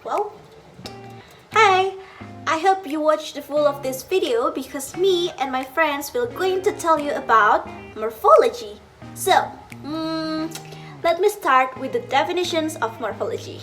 Well, hi! I hope you watched the full of this video because me and my friends will going to tell you about morphology. So, let me start with the definitions of morphology.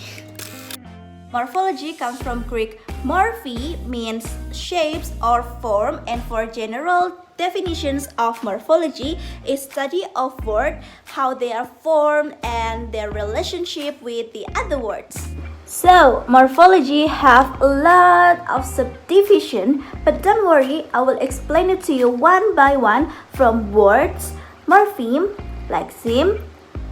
Morphology comes from Greek morphe, means shapes or form, and for general definitions of morphology is study of words, how they are formed, and their relationship with the other words. So, morphology have a lot of subdivision, but don't worry, I will explain it to you one by one from words, morpheme, lexeme,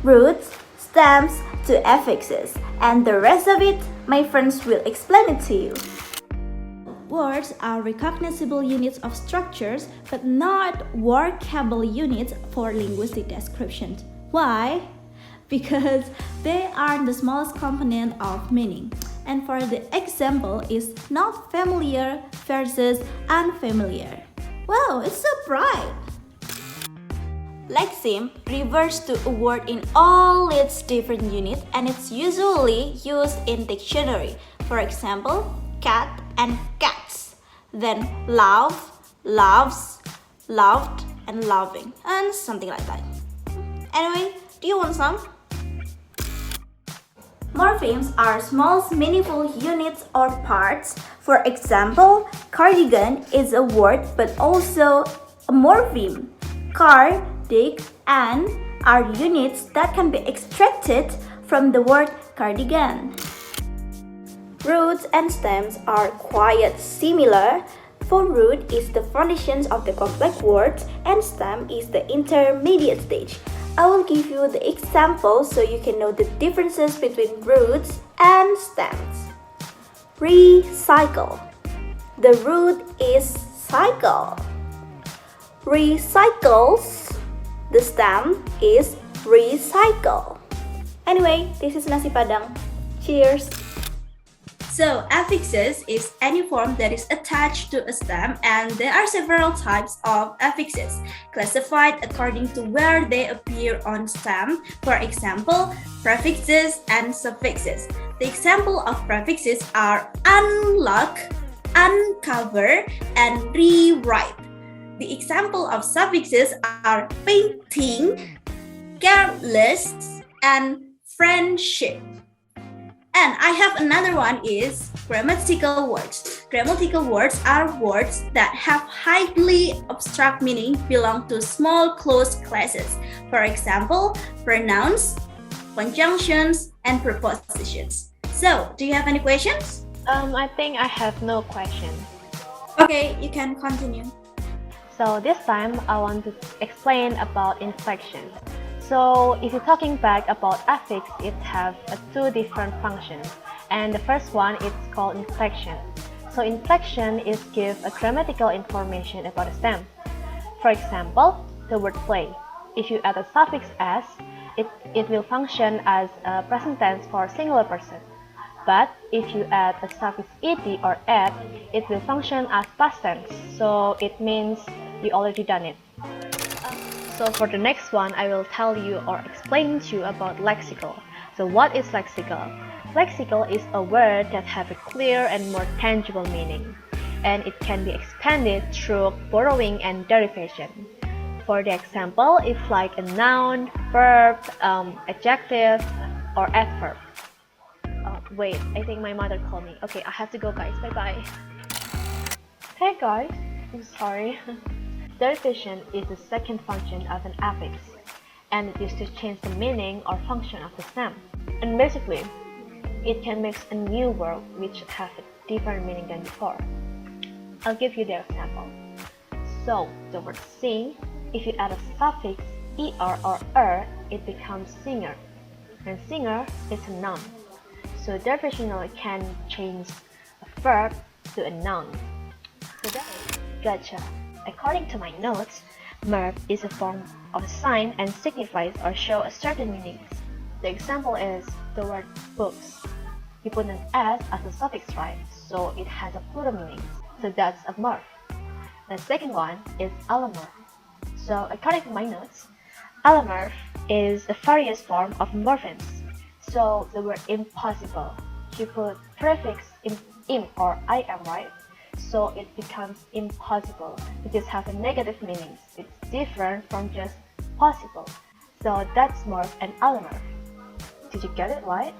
roots, stems to affixes, and the rest of it, my friends will explain it to you. Words are recognizable units of structures, but not workable units for linguistic description. Why? Because they are the smallest component of meaning. And for the example is not familiar versus unfamiliar. Wow, it's so bright! Lexeme refers to a word in all its different units and it's usually used in dictionary. For example, cat and cats. Then love, loves, loved, and loving, and something like that. Anyway, do you want some? Morphemes are small meaningful units or parts. For example, cardigan is a word but also a morpheme. Car, dig, and are units that can be extracted from the word cardigan. Roots and stems are quite similar. For root is the foundations of the complex words and stem is the intermediate stage. I will give you the example so you can know the differences between roots and stems. Recycle. The root is cycle. Recycles. The stem is recycle. Anyway, this is nasi padang. Cheers! So, affixes is any form that is attached to a stem and there are several types of affixes, classified according to where they appear on stem. For example, prefixes and suffixes. The example of prefixes are unlock, uncover, and rewrite. The example of suffixes are painting, careless, and friendship. And I have another one is grammatical words. Grammatical words are words that have highly abstract meaning belong to small closed classes. For example, pronouns, conjunctions, and prepositions. So, do you have any questions? I think I have no question. Okay, you can continue. So this time I want to explain about inflection. So if you're talking back about affix, it have two different functions. And the first one is called inflection. So inflection is give a grammatical information about a stem. For example, the word play. If you add a suffix s, it will function as a present tense for singular person. But if you add a suffix ed or ed, it will function as past tense. So it means you already done it. So for the next one, I will tell you or explain to you about lexical. So what is lexical? Lexical is a word that have a clear and more tangible meaning, and it can be expanded through borrowing and derivation. For the example, it's like a noun, verb, adjective, or adverb. Wait, I think my mother called me. Okay, I have to go, guys. Bye-bye. Hey guys, I'm sorry. Derivation is the second function of an affix, and it is to change the meaning or function of the stem. And basically, it can make a new word which have a different meaning than before. I'll give you the example. So, the word sing, if you add a suffix er or it becomes singer. And singer is a noun. So derivational can change a verb to a noun. So that is gotcha. According to my notes, merv is a form of a sign and signifies or show a certain meaning. The example is the word books. You put an s as a suffix, right? So it has a plural meaning. So that's a merv. The second one is allomorph. So according to my notes, allomorph is a various form of morphemes. So the word impossible, you put prefix im or im, right? So it becomes impossible. It just has a negative meaning. It's different from just possible. So that's morph and allomorph. Did you get it right?